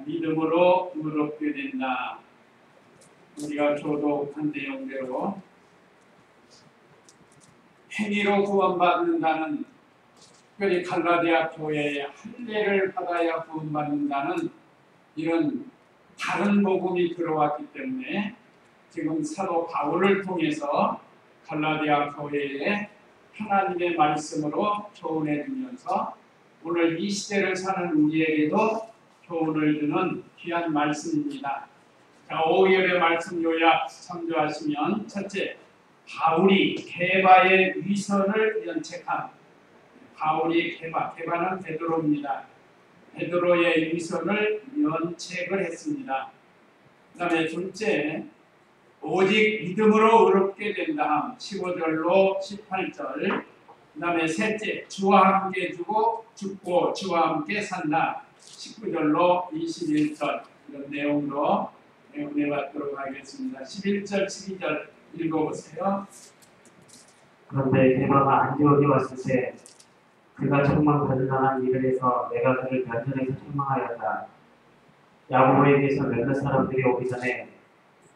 믿음으로 의롭게 된다. 우리가 교독한 내용대로 행위로 구원받는다는, 특별히 갈라디아 교회에 할례를 받아야 구원받는다는 이런 다른 복음이 들어왔기 때문에 지금 사도 바울을 통해서 갈라디아 교회에 하나님의 말씀으로 교훈해 주면서 오늘 이 시대를 사는 우리에게도 교훈을 주는 귀한 말씀입니다. 자, 5절의 말씀 요약 참조하시면, 첫째, 바울이 게바의 위선을 연책함. 바울이 게바는 베드로입니다. 베드로의 위선을 연책을 했습니다. 그 다음에 둘째, 오직 믿음으로 의롭게 된다함. 15절로 18절. 그 다음에 셋째, 주와 함께 죽고 주와 함께 산다. 19절로 21절. 이런 내용으로 은혜 받도록 하겠습니다. 11절, 12절 읽어보세요. 그런데 게바가 안디옥에 왔을 때 그가 책망받을 만한 일을 해서 내가 그를 면전에서 책망하였다. 야고보에게서 몇몇 사람들이 오기 전에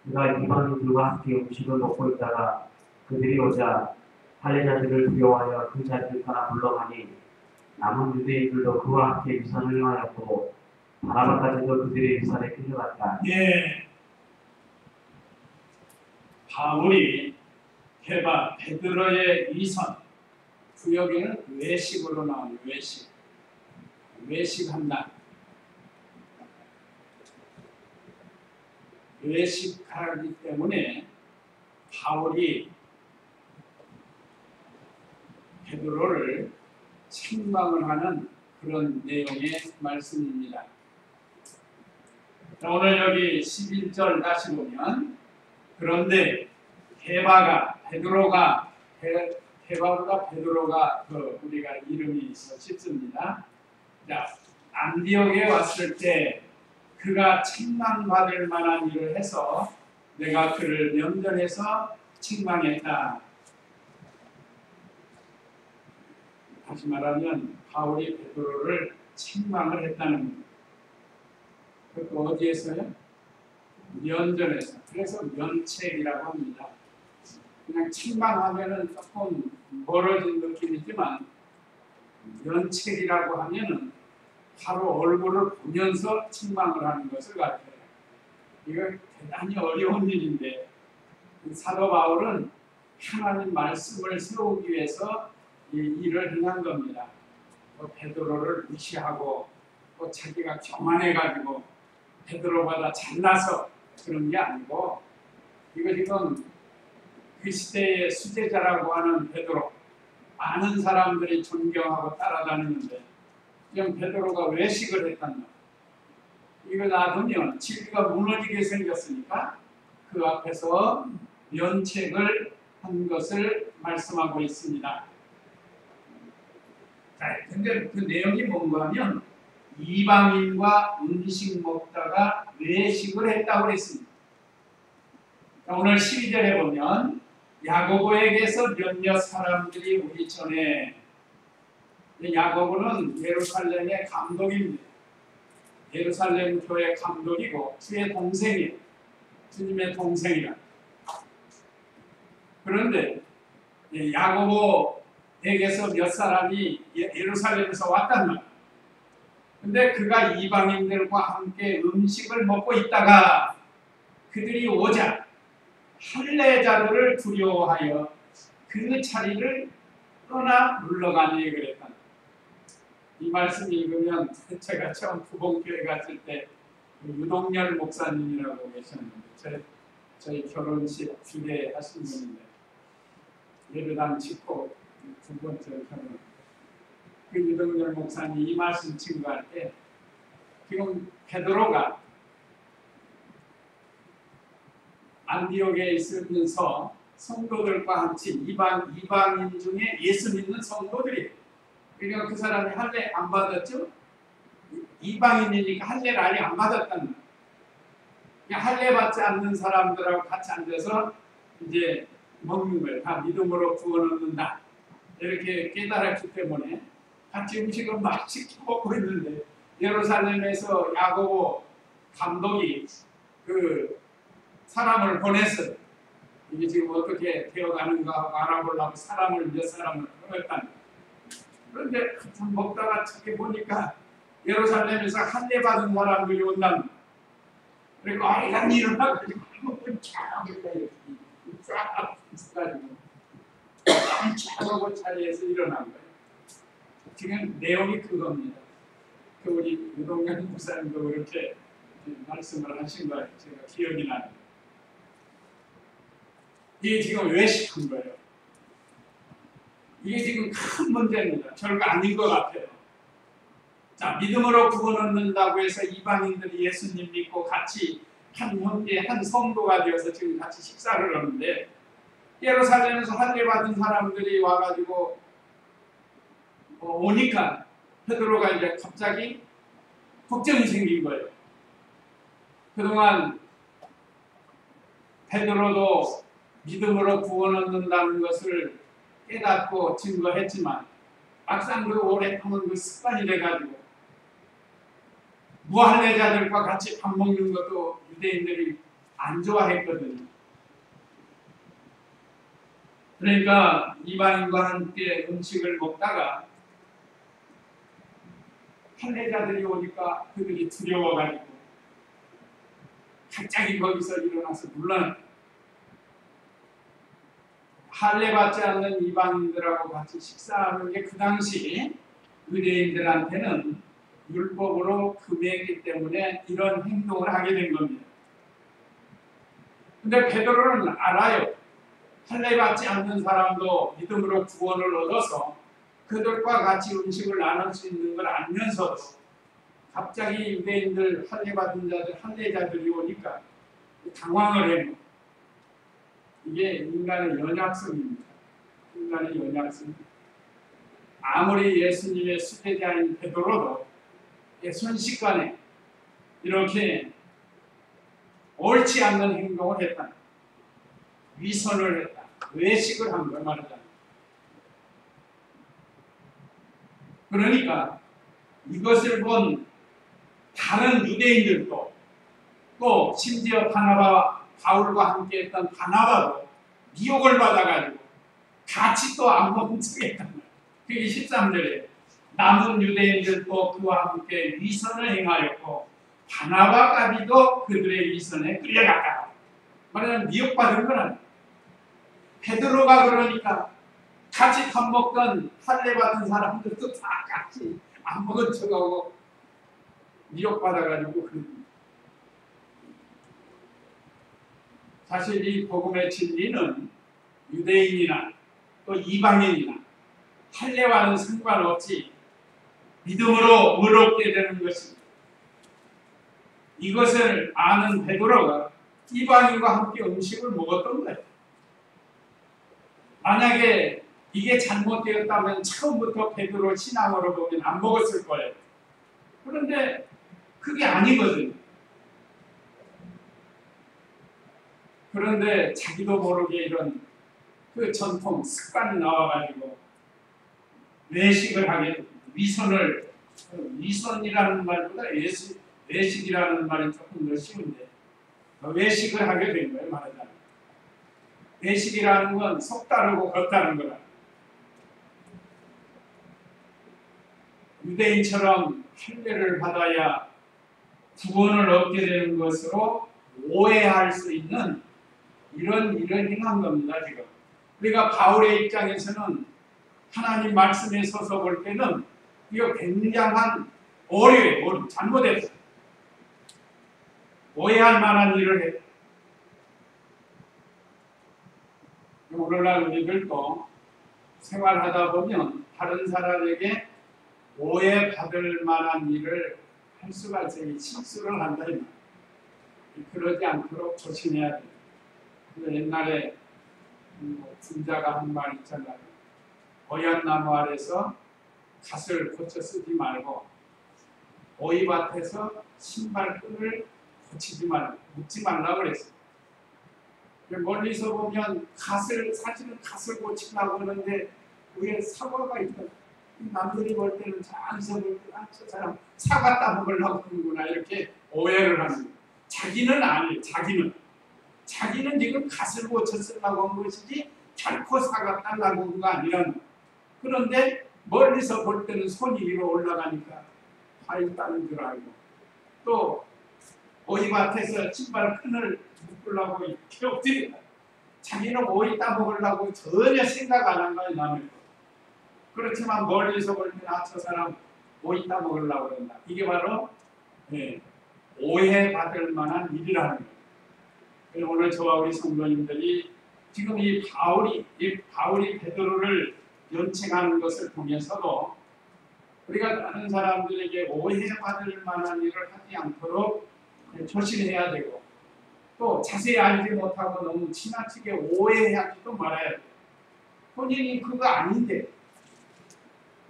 그가 이방인들과 함께 음식을 먹고 있다가 그들이 오자 할례자들을 두려워하여 그 자리를 떠나 물러가니 남은 유대인들도 그와 함께 위선을 행하였고 바나바까지도 그들의 위선에 끌려갔다. 예, 바울이 게바 베드로의 위선, 구역에는 외식으로 나오는 외식한다. 외식하기 때문에 바울이 베드로를 책망을 하는 그런 내용의 말씀입니다. 자, 오늘 여기 11절 다시 보면, 그런데 게바가 베드로가 우리가 이름이 있어 싶습니다. 자, 안디옥에 왔을 때 그가 책망받을 만한 일을 해서 내가 그를 면전에서 책망했다. 다시 말하면 바울이 베드로를 책망을 했다는 겁니다. 그것도 어디에서요? 면전에서. 그래서 면책이라고 합니다. 그냥 책망하면은 조금 멀어진 느낌이지만 면책이라고 하면은 바로 얼굴을 보면서 책망을 하는 것을 같아요. 이거 대단히 어려운 일인데 사도 바울은 하나님 말씀을 세우기 위해서 이 일을 행한 겁니다. 베드로를 무시하고 또 자기가 교만해가지고 베드로보다 잘나서 그런 게 아니고, 이거 지금 그 시대의 수제자라고 하는 베드로, 많은 사람들이 존경하고 따라다니는데 지금 베드로가 외식을 했단 말이에요. 이거 놔두면 진리가 무너지게 생겼으니까 그 앞에서 면책을 한 것을 말씀하고 있습니다. 자, 근데 그 내용이 뭔가 하면 이방인과 음식 먹다가 외식을 했다고 했습니다. 오늘 12절에 보면 야고보에게서 몇몇 사람들이 오기 전에, 야고보는 예루살렘의 감독입니다. 예루살렘 교회 감독이고 주의 동생이에요. 주님의 동생이라. 그런데 야고보에게서 몇 사람이 예루살렘에서 왔단 말이에요. 근데 그가 이방인들과 함께 음식을 먹고 있다가 그들이 오자 할례자들을 두려워하여 그 자리를 떠나 물러가니 그랬다. 이 말씀 읽으면 제가 처음 부봉교회 갔을 때 유동열 목사님이라고 계셨는데 저희 결혼식 주례하신 분인데 예배당 짓고 두 번째 결혼, 그 유동열 목사님 이 말씀 증거할 때 지금 베드로가 안디옥에 있으면서 성도들과 같이 이방인 중에 예수 믿는 성도들이, 그러니까 그 사람이 할례 안 받았죠? 이방인이니까 할례를 아예 안 받았다는 거예요. 그냥 할례 받지 않는 사람들하고 같이 앉아서 이제 먹는 거예요. 다 믿음으로 구원 얻는다. 이렇게 깨달았기 때문에 같이 음식을 막 시켜 먹고 있는데 예루살렘에서 야고보 감독이 그 사람을 보냈어요. 이게 지금 어떻게 되어가는가 알아보려고 사람을 몇 사람을 보냈다는. 그런데 참 먹다가 저기 보니까 예루살렘에서 할례 받은 사람들이 온다는 거예요. 그리고 이런 일어나가지고 한번 쫙 이렇게 쫙 가지고 쫙 자리에서 일어난 거예요. 지금 내용이 그겁니다. 그 우리 유동현 목사님도 그렇게 말씀을 하신 거예요. 제가 기억이 나요. 이게 지금 왜 시킨 거예요? 이게 지금 큰 문제입니다. 별거 아닌 것 같아요. 자, 믿음으로 구원 얻는다고 해서 이방인들이 예수님 믿고 같이 한 형제, 한 성도가 되어서 지금 같이 식사를 하는데 예루살렘에서 할례 받은 사람들이 와가지고 오니까 베드로가 이제 갑자기 걱정이 생긴 거예요. 그동안 베드로도 믿음으로 구원 얻는다는 것을 깨닫고 증거했지만 막상 그 오랫동안 그 습관이 돼가지고 무할례자들과 같이 밥 먹는 것도 유대인들이 안 좋아했거든요. 그러니까 이방인과 함께 음식을 먹다가 할례자들이 오니까 그들이 두려워가지고 갑자기 거기서 일어나서 물러나 할례 받지 않는 이방인들하고 같이 식사하는 게 그 당시 유대인들한테는 율법으로 금했기 때문에 이런 행동을 하게 된 겁니다. 근데 베드로는 알아요. 할례 받지 않는 사람도 믿음으로 구원을 얻어서 그들과 같이 음식을 나눌 수 있는 걸 알면서도 갑자기 유대인들 할례 받은 자들, 할례자들이 오니까 당황을 해요. 이게 인간의 연약성입니다. 인간의 연약성. 아무리 예수님의 수제자인 베드로도 순식간에 이렇게 옳지 않는 행동을 했다. 위선을 했다. 외식을 한 걸 말하잖아요. 그러니까 이것을 본 다른 유대인들도 또 심지어 바울과 함께 했던 바나바도 미혹을 받아가지고 같이 또 안 먹은 척했단 말이에요. 그게 13절에 남은 유대인들도 그와 함께 위선을 행하였고 바나바까지도 그들의 위선에 끌려갔다. 말하자면 미혹받은 건 아니에요. 베드로가 그러니까 같이 밥 먹던 할례 받은 사람들도 다 같이 안 먹은 척하고 미혹받아가지고 사실 이 복음의 진리는 유대인이나 또 이방인이나 할례와는 상관없이 믿음으로 의롭게 되는 것입니다. 이것을 아는 베드로가 이방인과 함께 음식을 먹었던 거예요. 만약에 이게 잘못되었다면 처음부터 베드로 신앙으로 보면 안 먹었을 거예요. 그런데 그게 아니거든요. 그런데 자기도 모르게 이런 그 전통 습관이 나와가지고 외식을 하게 됩니다. 위선이라는 말보다 외식이라는 말이 조금 더 쉬운데 외식을 하게 된 거예요. 말하자면 외식이라는 건 속다르고 겉다른 거라. 유대인처럼 할례를 받아야 구원을 얻게 되는 것으로 오해할 수 있는 이런 일을 행한 겁니다. 지금. 그러니까 바울의 입장에서는 하나님 말씀에 서서 볼 때는 이거 굉장한 오류예요. 잘못했어요. 오해할 만한 일을 했어요. 오늘날 우리들도 생활하다 보면 다른 사람에게 오해받을 만한 일을 할 수가 있어요. 실수를 한다. 그러지 않도록 조심해야 돼요. 옛날에 군자가 한 말 있잖아요. 오얏나무 아래서 갓을 고쳐 쓰지 말고 오이밭에서 신발끈을 고치지 말고 묶지 말라고 그랬어요. 멀리서 보면 사실은 갓을 고치려고 하는데 위에 사과가 있다. 남들이 볼 때는 저기서 볼 때 저 사람 사과 따먹으려고 하는구나 이렇게 오해를 하는 거예요. 자기는 아니에요. 자기는 지금 갓을 고쳐 쓰려고 한 것이지 결코 사과 달라고 한 거 아니라는 거예요. 그런데 멀리서 볼 때는 손이 위로 올라가니까 과일 따는 줄 알고, 또 오이밭에서 신발 끈을 묶으려고 이렇게 엎드린다. 자기는 오이 따먹으려고 전혀 생각 안 한 거예요. 남의 거. 그렇지만 멀리서 볼 때는 저 사람 오이 따먹으려고 그런다. 이게 바로 오해받을 만한 일이라는 거예요. 그래서 오늘 저와 우리 성도님들이 지금 이 바울이 베드로를 연칭하는 것을 보면서도 우리가 다른 사람들에게 오해받을 만한 일을 하지 않도록 조심해야 되고, 또 자세히 알지 못하고 너무 지나치게 오해하지도 말아야 돼요. 본인이 그거 아닌데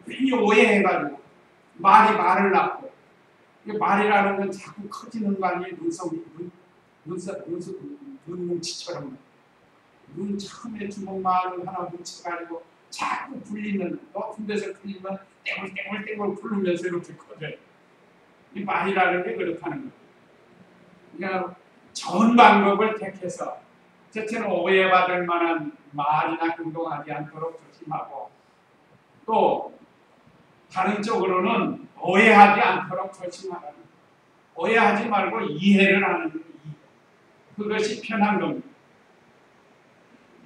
괜히 오해해가지고 말을 낳고, 말이라는 건 자꾸 커지는 거 아니에요? 눈뭉치처럼. 눈 처음에 주먹만을 하나 뭉쳐가지고 자꾸 불리면, 높은 데서 불리면 땡글땡글 부르면서 이렇게 커져요. 이 말이라는 게 그렇다는 거예요. 그러니까 좋은 방법을 택해서 첫째는 오해받을 만한 말이나 행동하지 않도록 조심하고, 또 다른 쪽으로는 오해하지 않도록 조심하라는 거예요. 오해하지 말고 이해를 하는 거예요. 그것이 편한 겁니다.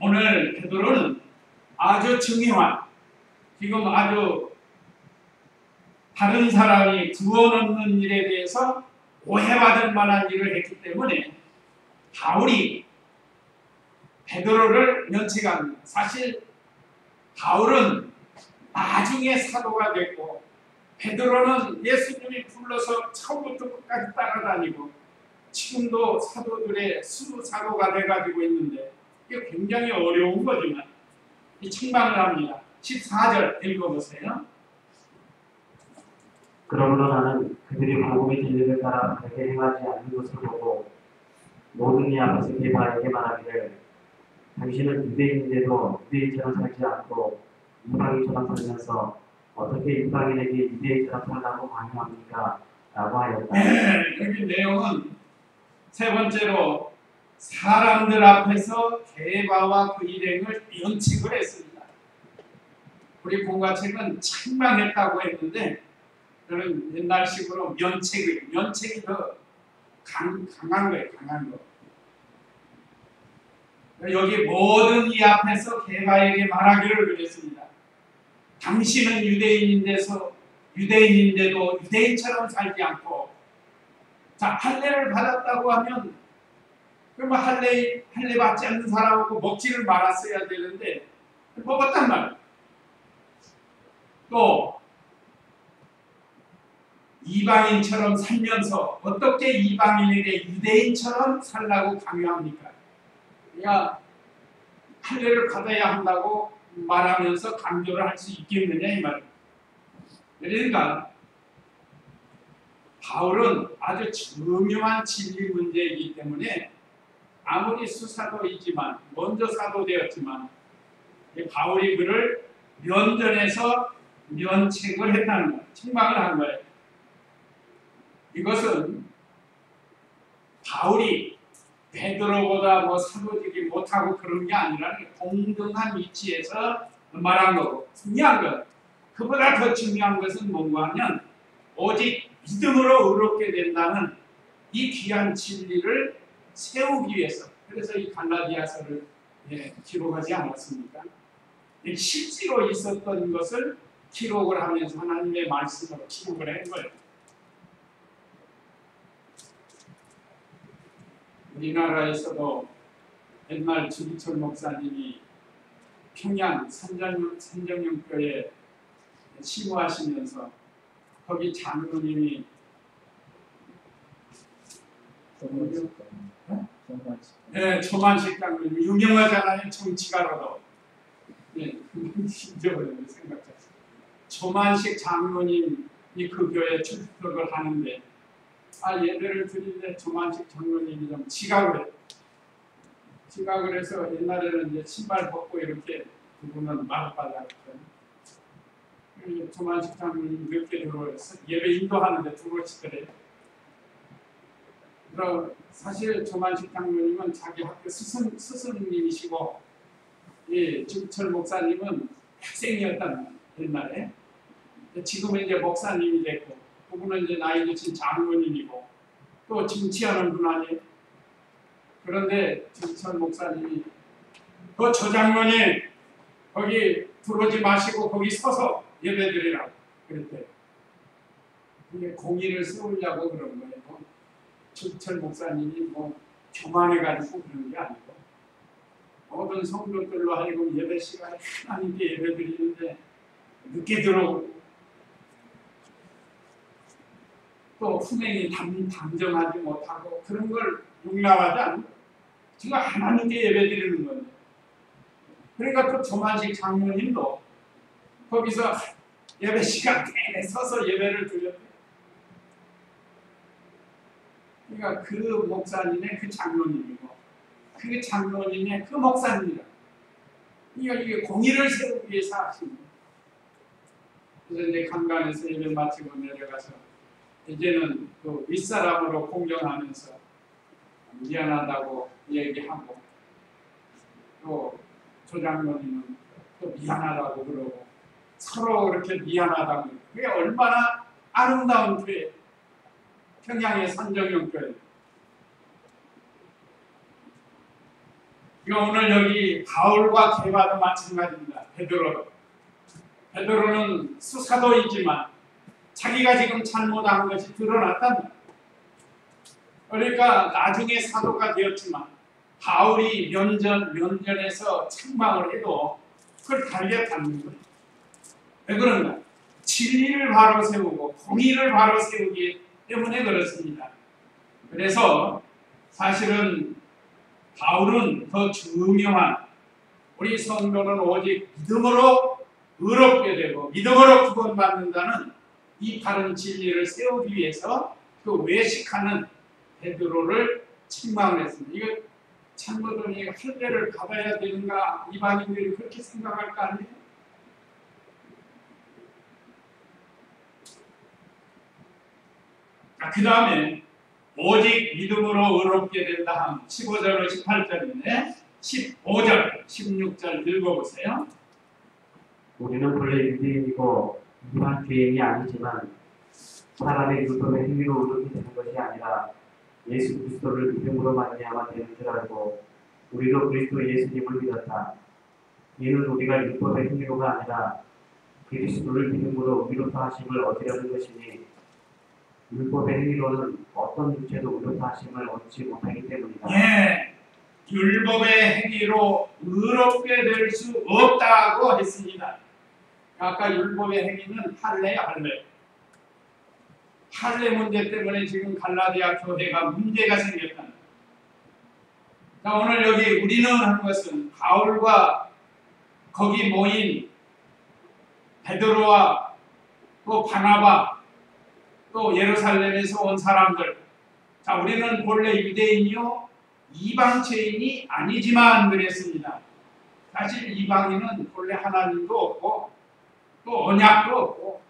오늘 베드로는 아주 중요한, 지금 아주 다른 사람이 구원 얻는 일에 대해서 오해받을 만한 일을 했기 때문에 바울이 베드로를 면책합니다. 사실 바울은 나중에 사도가 됐고, 베드로는 예수님이 불러서 처음부터 끝까지 따라다니고 지금도 사도들의 수사도가 돼가지고 있는데, 이게 굉장히 어려운 거지만 이 책망을 합니다. 14절 읽어보세요. 그러므로 나는 그들이 복음의 진리를 따라 바르게 행하지 않는 것을 보고 모든 이 앞에서 게바에게 말하기를, 당신은 유대인인데도 유대인처럼 살지 않고 이방인처럼 살면서 어떻게 이방인에게 유대인처럼 살라고 강요합니까? 라고 하였다. 여기 내용은 세 번째로 사람들 앞에서 게바와 그 일행을 면책을 했습니다. 우리 공과책은 책망했다고 했는데, 저는 옛날식으로 면책이 더 강한 거예요. 강한 거. 여기 모든 이 앞에서 게바에게 말하기를 그랬습니다. 당신은 유대인인데도 유대인처럼 살지 않고, 자, 할례를 받았다고 하면 그러면 할례 받지 않는 사람하고 먹지를 말았어야 되는데 먹었단 말이에요. 또 이방인처럼 살면서 어떻게 이방인에게 유대인처럼 살라고 강요합니까? 그러니까 할례를 받아야 한다고 말하면서 강조를 할 수 있겠느냐 이 말이에요. 그러니까 바울은 아주 중요한 진리 문제이기 때문에 아무리 수사도이지만, 먼저 사도되었지만, 바울이 그를 면전에서 면책을 했다는 거예요. 책망을 한 거예요. 이것은 바울이 베드로보다 사도되지 못하고 그런 게 아니라 동등한 위치에서 말한 거고, 중요한 것, 그보다 더 중요한 것은 뭔가 하면 오직 믿음으로 의롭게 된다는 이 귀한 진리를 세우기 위해서, 그래서 이 갈라디아서를 기록하지 않았습니까? 실제로 있었던 것을 기록을 하면서 하나님의 말씀으로 기록을 한 거예요. 우리나라에서도 옛날 주기철 목사님이 평양 산정영교에 시무하시면서 거기 장로님이 조만식 장로님 유명하잖아요. 정치가로도. 잊어버렸는데 생각했어요. 조만식 장로님이 그 교회에 출석을 하는데, 예배를 드리는데 조만식 장로님이 좀 지각을 해요. 지각을 해서 옛날에는 이제 신발 벗고 이렇게 부르면 말받았거든요. 조만식 장로님이 늦게 들어와서 예배 인도하는데 들어오시더래요. 그럼 사실 조만식 장로님은 자기 학교 스승님이시고, 이 주철 목사님은 학생이었단 옛날에. 지금은 이제 목사님이 됐고, 그분은 이제 나이 드신 장로님이고, 또 정치하는 분 아니에요. 그런데 주철 목사님이 그 조장로님 거기 들어오지 마시고 거기 서서 예배드리라고 그랬대요. 그게 공의를 세우려고 그런 거예요. 주철 목사님이 뭐 교만해가지고 그런 게 아니고, 모든 성도들로 하여금 예배 시간에 하나님께 예배드리는데 늦게 들어오고, 또 훈행이 단정하지 못하고 그런 걸 용납하지 않고 지금 하나님께 예배드리는 건데, 그러니까 또 조만식 장로님도 거기서 예배 시간 내내 서서 예배를 드렸대요. 그러니까 그 목사님의 그 장로님이고, 그 장로님의 그 목사님이라. 그러니까 이게 공의를 세우기 위해서 하신 거예요. 그래서 이제 간간에서 예배 마치고 내려가서 이제는 그 윗사람으로 공경하면서 미안하다고 얘기하고, 또 조장로님은 또 미안하다고 그러고, 서로 그렇게 미안하다고. 그게 얼마나 아름다운 교회, 평양의 산정형 교회. 오늘 여기 바울과 게바도 마찬가지입니다. 베드로는 수사도이지만 자기가 지금 잘못한 것이 드러났답니다. 그러니까 나중에 사도가 되었지만 바울이 면전에서 책망을 해도 그걸 달게 받는 거예요. 왜 그런가? 진리를 바로 세우고 공의를 바로 세우기 때문에 그렇습니다. 그래서 사실은 바울은 더 중요한, 우리 성도는 오직 믿음으로 의롭게 되고 믿음으로 구원받는다는 이 바른 진리를 세우기 위해서 그 외식하는 베드로를 책망을 했습니다. 이거 참고들이 할례를 받아야 되는가, 이방인들이 그렇게 생각할 거 아니에요? 그 다음에 오직 믿음으로 의롭게 된다 함 15절로 18절인데 15절, 16절 읽어보세요. 우리는 본래 유대인이고 이방 죄인이 아니지만 사람의 율법의 행위로 의롭게 되는 것이 아니라 예수 그리스도를 믿음으로 말미암아 되는 줄 알고 우리도 그리스도 예수님을 믿었다. 이는 우리가 율법의 행위로가 아니라 그리스도를 믿음으로 의롭다 하심을 얻으려는 것이니 율법의 행위로는 어떤 육체도 의롭다 하심을 얻지 못하기 때문이다. 네, 율법의 행위로 의롭게 될 수 없다고 했습니다. 아까 율법의 행위는 할례야, 할례. 할례 문제 때문에 지금 갈라디아 교회가 문제가 생겼다. 자, 오늘 여기 우리는 한 것은 바울과 거기 모인 베드로와 또 바나바 또 예루살렘에서 온 사람들. 자, 우리는 본래 유대인이요 이방 죄인이 아니지만 그랬습니다. 사실 이방인은 본래 하나님도 없고 또 언약도 없고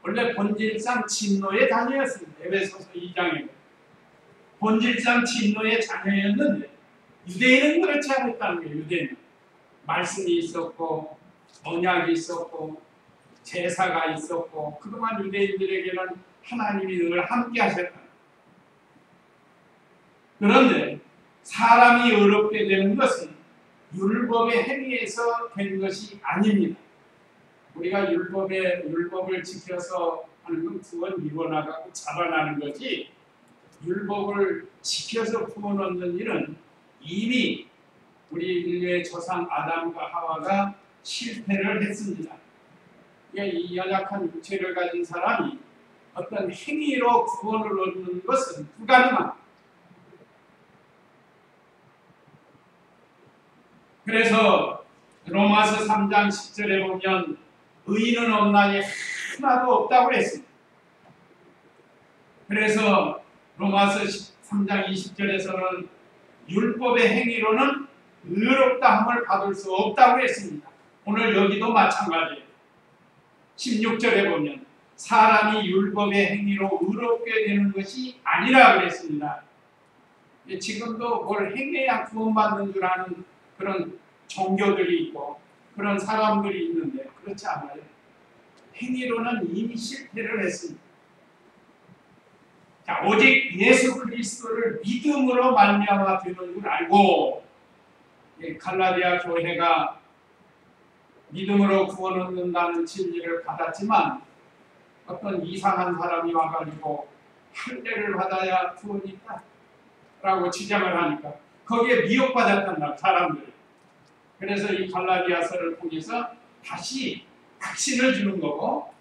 원래 본질상 진노의 자녀였습니다. 에베소서 2장에 본질상 진노의 자녀였는데 유대인은 그렇지 않았다는 거예요. 유대인은 말씀이 있었고 언약이 있었고 제사가 있었고 그동안 유대인들에게는 하나님이 늘 함께 하셨다. 그런데 사람이 의롭게 되는 것은 율법의 행위에서 된 것이 아닙니다. 우리가 율법을 지켜서 하는 건 구원 이루어나가고 자라나는 거지, 율법을 지켜서 구원 얻는 일은 이미 우리 인류의 조상 아담과 하와가 실패를 했습니다. 이 연약한 육체를 가진 사람이 어떤 행위로 구원을 얻는 것은 불가능합니다. 그래서 로마서 3장 10절에 보면 의인은 없나니 하나도 없다고 했습니다. 그래서 로마서 3장 20절에서는 율법의 행위로는 의롭다함을 받을 수 없다고 했습니다. 오늘 여기도 마찬가지예요. 16절에 보면 사람이 율법의 행위로 의롭게 되는 것이 아니라 그랬습니다. 지금도 뭘 행해야 구원받는 줄 아는 그런 종교들이 있고 그런 사람들이 있는데 그렇지 않아요. 행위로는 이미 실패를 했습니다. 자, 오직 예수 그리스도를 믿음으로 말미암아 되는 줄 알고 갈라디아 교회가 믿음으로 구원 얻는다는 진리를 받았지만 어떤 이상한 사람이 와가지고 할례를 받아야 구원이 있다 라고 주장을 하니까 거기에 미혹받았단 사람들이. 그래서 이 갈라디아서를 통해서 다시 확신을 주는 거고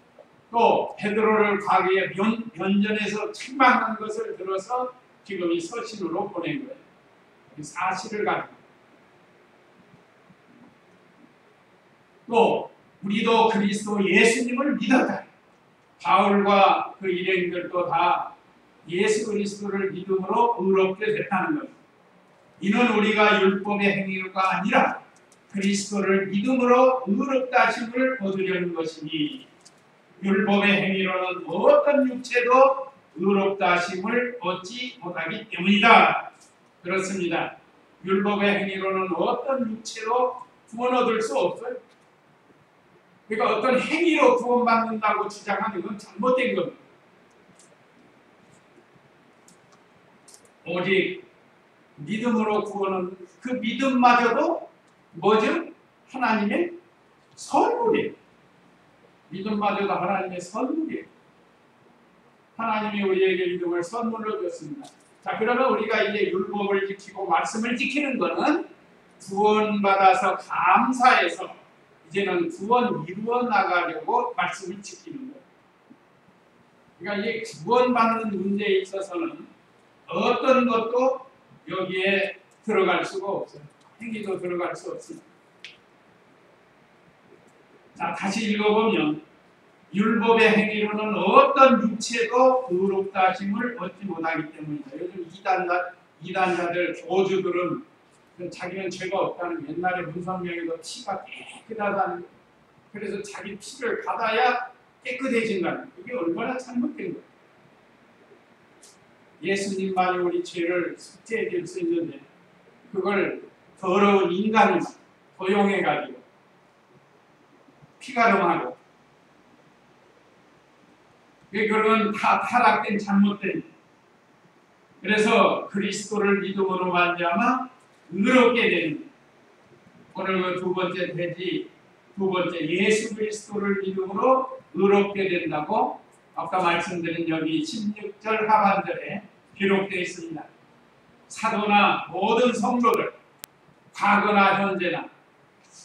또 베드로를 과거에 면전에서 책망한 것을 들어서 지금 이 서신으로 보낸 거예요. 사실을 가지고. 또 우리도 그리스도 예수님을 믿었다. 바울과 그 일행들도 다 예수 그리스도를 믿음으로 의롭게 됐다는 것. 이는 우리가 율법의 행위가 아니라 그리스도를 믿음으로 의롭다 하심을 얻으려는 것이니 율법의 행위로는 어떤 육체도 의롭다 하심을 얻지 못하기 때문이다. 그렇습니다. 율법의 행위로는 어떤 육체로 구원 얻을 수 없어요. 그러니까 어떤 행위로 구원받는다고 주장하는 건 잘못된 겁니다. 오직 믿음으로 구원은 그 믿음마저도 뭐죠? 하나님의 선물이에요. 믿음마저도 하나님의 선물이에요. 하나님이 우리에게 믿음을 선물로 줬습니다. 자, 그러면 우리가 이제 율법을 지키고 말씀을 지키는 것은 구원받아서 감사해서 이제는 구원 이루어 나가려고 말씀을 지키는 거예요. 그러니까 이게 구원받는 문제에 있어서는 어떤 것도 여기에 들어갈 수가 없어요. 행위도 들어갈 수 없습니다. 자, 다시 읽어보면 율법의 행위로는 어떤 육체도 의롭다 하심을 얻지 못하기 때문이다. 요즘 이단자들, 교주들은 자기는 죄가 없다는 옛날에 문성명에도 피가 깨끗하다는 그래서 자기 피를 받아야 깨끗해진다는 그게 얼마나 잘못된 거예요. 예수님만이 우리 죄를 속죄해 줄 수 있는데 그걸 더러운 인간이 도용해가지고 피가름하고 그건 다 타락된 잘못된 그래서 그리스도를 믿음으로 말미암아 의롭게 되는 오늘 그 두 번째 돼지 두 번째 예수 그리스도를 믿음으로 의롭게 된다고 아까 말씀드린 여기 16절 하반절에 기록되어 있습니다. 사도나 모든 성도들 과거나 현재나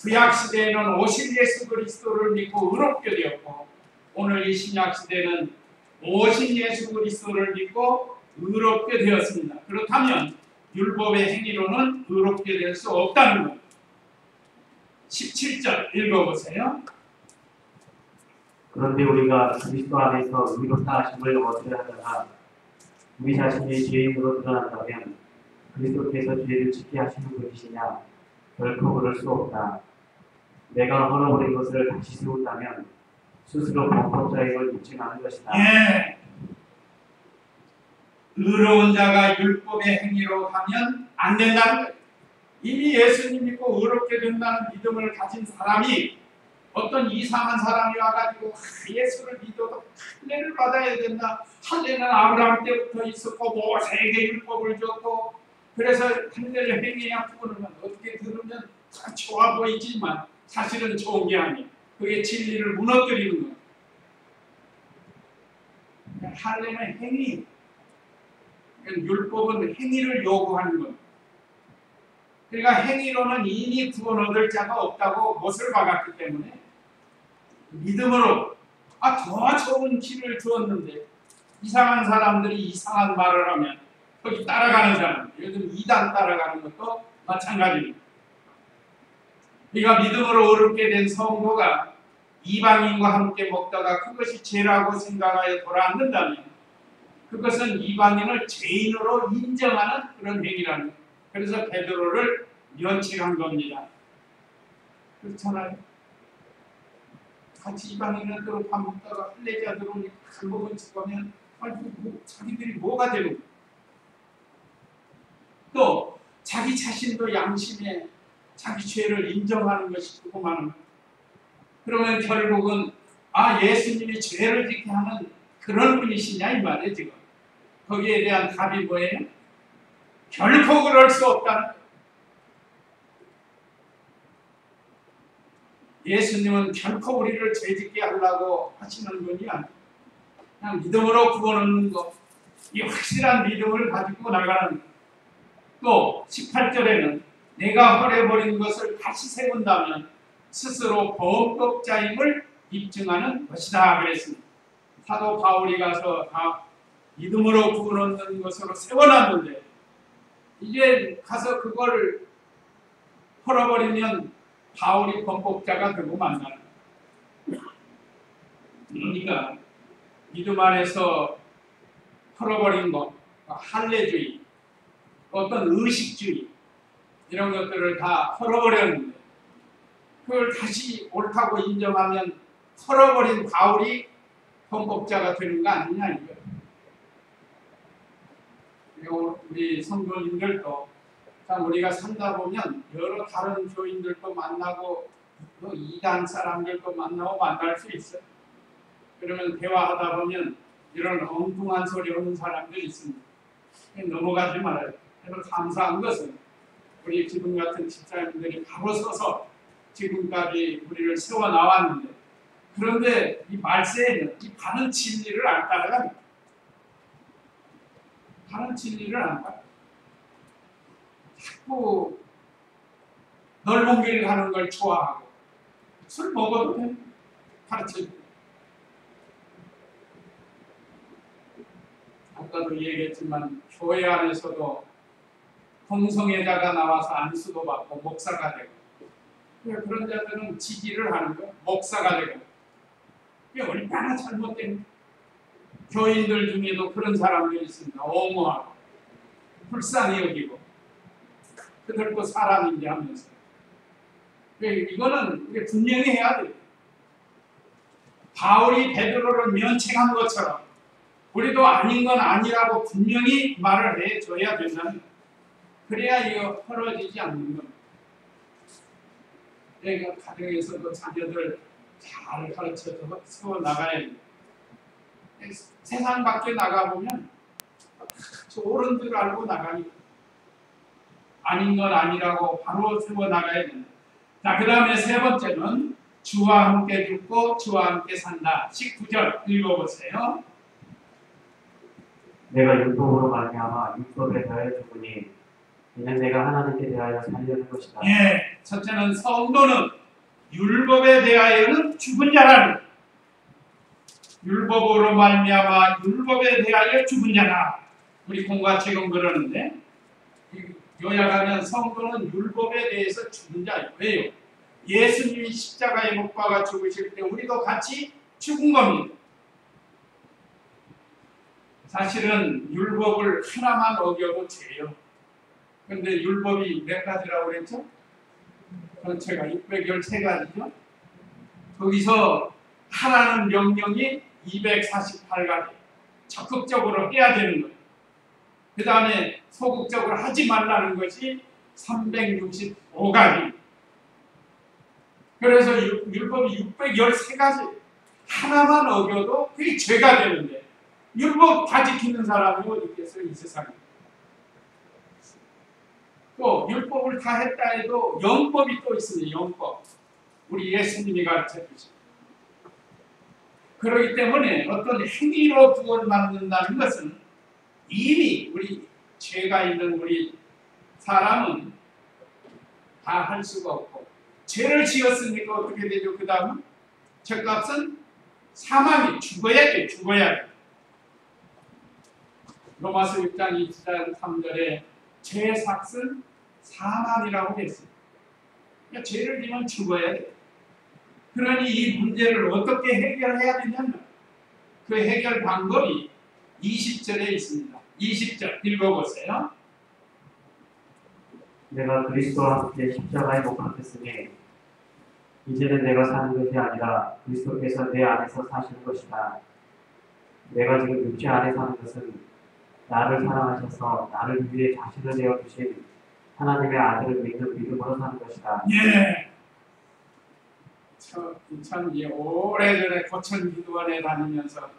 구약 시대에는 오실 예수 그리스도를 믿고 의롭게 되었고 오늘 이 신약 시대는 오신 예수 그리스도를 믿고 의롭게 되었습니다. 그렇다면 율법의 행위로는 의롭게 될 수 없다는 것. 17절 읽어보세요. 그런데 우리가 그리스도 안에서 의롭다 하심을 얻으려 하다가 우리 자신이 죄인으로 드러난다면 그리스도께서 죄를 짓게 하시는 것이냐? 결코 그럴 수 없다. 내가 헐어버린 것을 다시 세운다면 스스로 범법자인 걸 입증하는 것이다. 예. 의로운 자가 율법의 행위로 가면 안 된다는 거예요. 이미 예수님 믿고 의롭게 된다는 믿음을 가진 사람이 어떤 이상한 사람이 와가지고 예수를 믿어도 할례를 받아야 된다. 할례는 아브라함 때부터 있었고 모세에게 율법을 줬고 그래서 할례를 행해야 구원을 어떻게 들으면 참 좋아 보이지만 사실은 좋은 게 아니에요. 그게 진리를 무너뜨리는 거예요. 할례는 행위, 율법은 행위를 요구하는 겁니다. 그러니까 행위로는 이미 구원 얻을 자가 없다고 못을 박았기 때문에 믿음으로 더 좋은 길을 주었는데 이상한 사람들이 이상한 말을 하면 거기 따라가는 사람, 요즘 이단 따라가는 것도 마찬가지입니다. 그러니까 믿음으로 의롭게 된 성도가 이방인과 함께 먹다가 그것이 죄라고 생각하여 돌아앉는다면 그것은 이방인을 죄인으로 인정하는 그런 행위라는 거예요. 그래서 베드로를 면책한 겁니다. 그렇잖아요. 같이 이방인들도 밥 먹다가 할례자 들어오니까 한 먹은 척하면 자기들이 뭐가 되는 거예요. 또 자기 자신도 양심에 자기 죄를 인정하는 것이 그거 많은 거예요. 그러면 결국은 예수님이 죄를 짓게 하는 그런 분이시냐 이 말이에요. 지금 거기에 대한 답이 뭐예요? 결코 그럴 수 없다는 거예요. 예수님은 결코 우리를 죄짓게 하려고 하시는 분이 아니에요. 그냥 믿음으로 구원하는 것, 이 확실한 믿음을 가지고 나가는 것. 또 18절에는 내가 허려버린 것을 다시 세운다면 스스로 범법자임을 입증하는 것이다 그랬습니다. 사도 바울이 가서 다 믿음으로 구원 얻는 것으로 세워놨는데 이제 가서 그걸 헐어버리면 바울이 범법자가 되고 만나는 거예요. 그러니까 믿음 안에서 헐어버린 것, 할례주의, 어떤 의식주의 이런 것들을 다 헐어버렸는데 그걸 다시 옳다고 인정하면 헐어버린 바울이 범법자가 되는 거 아니냐 이거예요. 그리고 우리 성도님들도 참 우리가 살다 보면 여러 다른 교인들도 만나고 또 이단 사람들도 만날 수 있어요. 그러면 대화하다 보면 이런 엉뚱한 소리 하는 사람들이 있습니다. 넘어가지 말아요. 그래서 감사한 것은 우리 지금 같은 집사님들이 바로 서서 지금까지 우리를 세워 나왔는데 그런데 이 말세에는 이 바른 진리를 안 따라갑니다. 바른 진리를 안 따라. 자꾸 넓은 길 가는 걸 좋아하고 술 먹어도 돼. 가르쳐줘. 아까도 얘기했지만 교회 안에서도 동성애자가 나와서 안수도 받고 목사가 되고 그런 자들은 지지를 하는 거예요. 목사가 되고 이게 얼마나 잘못된 교인들 중에도 그런 사람들이 있습니다. 옹호하고 불쌍히 여기고 그들도 사람인지 하면서 이거는 우리 분명히 해야 돼요. 바울이 베드로를 면책한 것처럼 우리도 아닌 건 아니라고 분명히 말을 해줘야 된다는 거예요. 그래야 이거 헐어지지 않는 겁니다. 그러니까 가정에서도 자녀들 잘 가르쳐서 세워나가야 돼요. 세상 밖에 나가보면 옳은 줄 알고 나가니까 아닌 건 아니라고 바로 세워나가야 된다. 자, 그 다음에 세 번째는 주와 함께 죽고 주와 함께 산다. 19절 읽어보세요. 내가 율법으로 말미암아 율법에 대하여 죽으니 이는 내가 하나님께 대하여 살려는 것이다. 예, 첫째는 성도는 율법에 대하여는 죽은 자라는 율법으로 말미암아 율법에 대하여 죽은 자라. 우리 공과책은 그러는데 요약하면 성도는 율법에 대해서 죽은 자예요. 왜요? 예수님이 십자가에 못 박아 죽으실 때 우리도 같이 죽은 겁니다. 사실은 율법을 하나만 어겨도 죄요. 그런데 율법이 몇 가지라고 그랬죠? 전체가 613가지죠. 거기서 하라는 명령이 248가지. 적극적으로 해야 되는 거예요. 그 다음에 소극적으로 하지 말라는 것이 365가지. 그래서 율법이 613가지. 하나만 어겨도 그게 죄가 되는데 율법 다 지키는 사람이 어디 있겠어요, 이 세상에. 또 율법을 다 했다 해도 영법이 또 있습니다. 영법. 우리 예수님이 가르쳐주신. 그렇기 때문에 어떤 행위로 구원받는다는 것은 이미 우리 죄가 있는 우리 사람은 다 할 수가 없고 죄를 지었으니까 어떻게 되죠? 그 다음은 죄값은 사망이 죽어야 돼. 죽어야 돼. 로마서 6장 2장 3절에 죄의 삭은 사망이라고 했습니다. 그러니까 죄를 지면 죽어야 돼. 그러니 이 문제를 어떻게 해결해야 되냐면 그 해결 방법이 20절에 있습니다. 20절 읽어보세요. 내가 그리스도와 함께 십자가에 못 박혔으니 이제는 내가 사는 것이 아니라 그리스도께서 내 안에서 사시는 것이다. 내가 지금 육체 안에 사는 것은 나를 사랑하셔서 나를 위해 자신을 내어주신 하나님의 아들을 믿는 믿음으로 사는 것이다. 예. 참 오래전에 고천기도원에 다니면서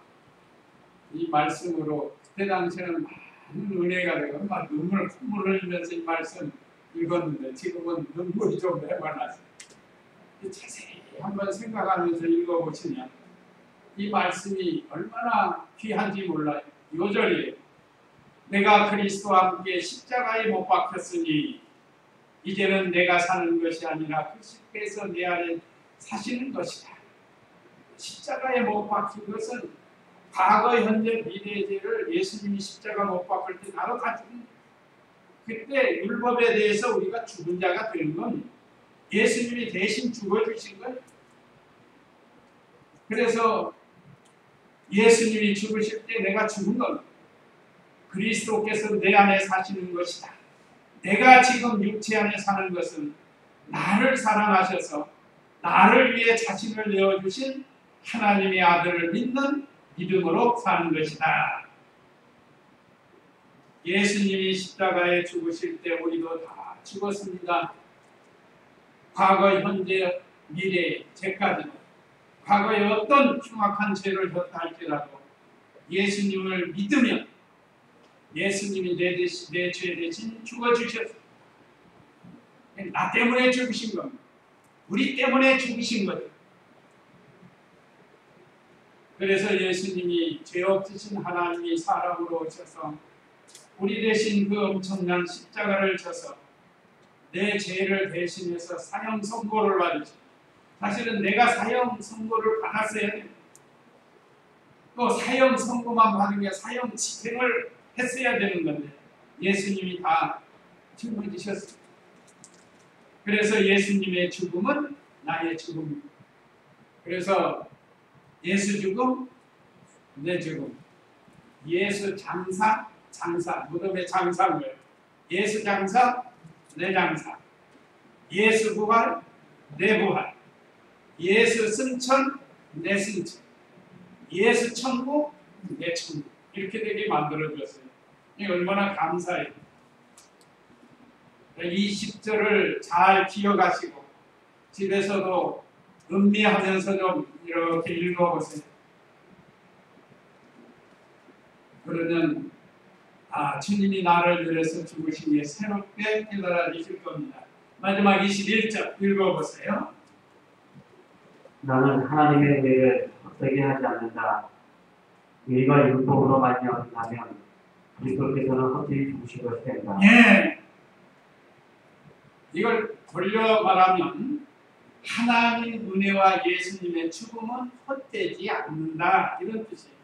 이 말씀으로 그때 당시에는 많은 은혜가 되고 막 콧물을 흘리면서 이 말씀 읽었는데 지금은 눈물이 좀 메말라서 자세히 한번 생각하면서 읽어보시면 이 말씀이 얼마나 귀한지 몰라요. 요절이에요. 내가 그리스도와 함께 십자가에 못 박혔으니 이제는 내가 사는 것이 아니라 그리스도께서 내 안에 사시는 것이다. 십자가에 못 박힌 것은 과거, 현재, 미래의 죄를 예수님이 십자가 못 박힐 때 나로 다 죽은 그때 율법에 대해서 우리가 죽은 자가 되는 건 예수님이 대신 죽어주신 거예요. 그래서 예수님이 죽으실 때 내가 죽은 건 그리스도께서 내 안에 사시는 것이다. 내가 지금 육체 안에 사는 것은 나를 사랑하셔서 나를 위해 자신을 내어주신 하나님의 아들을 믿는 믿음으로 사는 것이다. 예수님이 십자가에 죽으실 때 우리도 다 죽었습니다. 과거, 현재, 미래, 죄까지도 과거에 어떤 흉악한 죄를 졌다 할지라도 예수님을 믿으면 예수님이 내 죄 대신 죽어주셨어요. 나 때문에 죽으신 겁니다. 우리 때문에 죽으신 거죠. 그래서 예수님이 죄 없으신 하나님이 사람으로 오셔서 우리 대신 그 엄청난 십자가를 져서 내 죄를 대신해서 사형 선고를 받으시고 사실은 내가 사형 선고를 받았어야 됩니다. 또 사형 선고만 받은 게 사형 집행을 했어야 되는 건데 예수님이 다 짊어지셨습니다. 그래서 예수님의 죽음은 나의 죽음입니다. 그래서 예수 죽음, 내 죽음. 예수 장사, 무덤의 장사를. 예수 장사, 내 장사. 예수 부활, 내 부활. 예수 승천, 내 승천. 예수 천국, 내 천국. 이렇게 되게 만들어졌어요. 이게 얼마나 감사해요. 이 10절을 잘 기억하시고 집에서도 음미하면서 좀 이렇게 읽어보세요. 그러면 주님이 나를 위해서 죽으시니 새롭게 깨달아지실 겁니다. 마지막 21절 읽어보세요. 나는 하나님의 은혜를 헛되게 하지 않는다. 의가 율법으로 말미암는다면 그리스도께서는 헛되이 죽으신 것이 된다. 예. 이걸 돌려 말하면 하나님 은혜와 예수님의 죽음은 헛되지 않는다 이런 뜻이에요.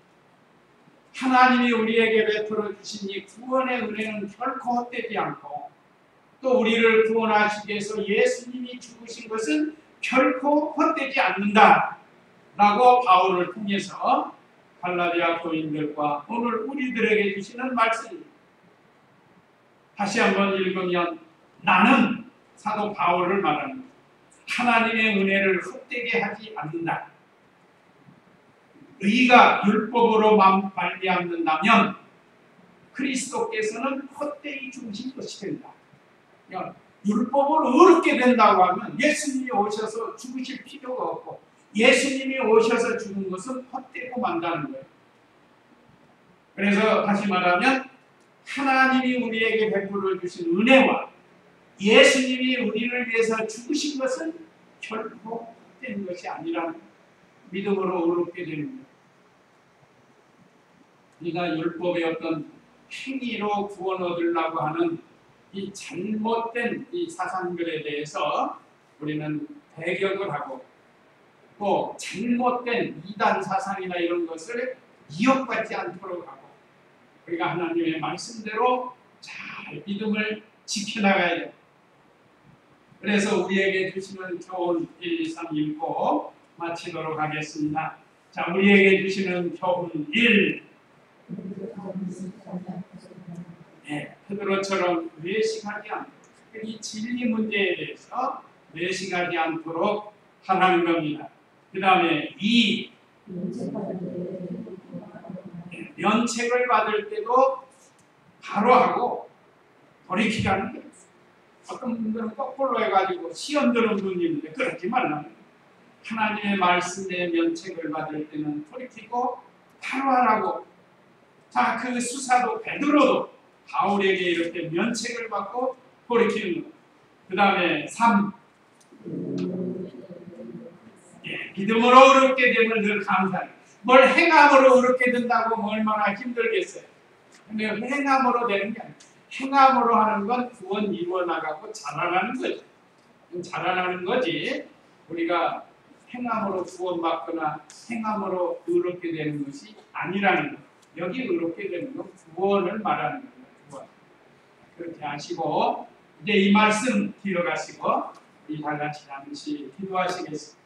하나님이 우리에게 베풀어 주신 이 구원의 은혜는 결코 헛되지 않고 또 우리를 구원하시기 위해서 예수님이 죽으신 것은 결코 헛되지 않는다 라고 바울을 통해서 갈라디아 교인들과 오늘 우리들에게 주시는 말씀입니다. 다시 한번 읽으면 나는 사도 바울을 말합니다. 하나님의 은혜를 헛되게 하지 않는다. 의가 율법으로 말미암는다면 그리스도께서는 헛되이 죽으신 것이 된다. 그러니까 율법을 어렵게 된다고 하면 예수님이 오셔서 죽으실 필요가 없고 예수님이 오셔서 죽은 것은 헛되고 만다는 거예요. 그래서 다시 말하면 하나님이 우리에게 베풀어 주신 은혜와 예수님이 우리를 위해서 죽으신 것은 결코 헛된 것이 아니라는 믿음으로 어렵게 되는 거예요. 우리가 율법의 어떤 행위로 구원 얻으려고 하는 이 잘못된 이 사상들에 대해서 우리는 배격을 하고 또 잘못된 이단 사상이나 이런 것을 이어받지 않도록 하고 우리가 하나님의 말씀대로 잘 믿음을 지켜나가야 돼요. 그래서 우리에게 주시는 교훈 1, 2, 3 읽고 마치도록 하겠습니다. 자, 우리에게 주시는 교훈 1. 네, 베드로처럼 외식하지 않도록 이 진리 문제에 대해서 외식하지 않도록 하라는 겁니다. 그 다음에 2. 면책을 받을 때도 바로 하고 돌이키라는 거예요. 어떤 분들은 거꾸로 해가지고 시험 드는 분이 있는데 그러지 말라는 거예요. 하나님의 말씀에 면책을 받을 때는 돌이키고 바로 하라고. 자, 그 수사도 베드로도 바울에게 이렇게 면책을 받고 돌이키는 거. 그 다음에 3. 믿음으로 의롭게 됨을 늘 감사해요. 뭘 행함으로 의롭게 된다고 얼마나 힘들겠어요. 근데 행함으로 되는 게 아니에요. 행함으로 하는 건 구원 이루어나가고 자라나는 거죠. 자라나는 거지. 우리가 행함으로 구원받거나 행함으로 의롭게 되는 것이 아니라는 거. 여기 의롭게 되는 건 구원을 말하는 거예요. 구원. 그렇게 하시고 이제 이 말씀 들어가시고 우리 다 같이 잠시 기도하시겠습니다.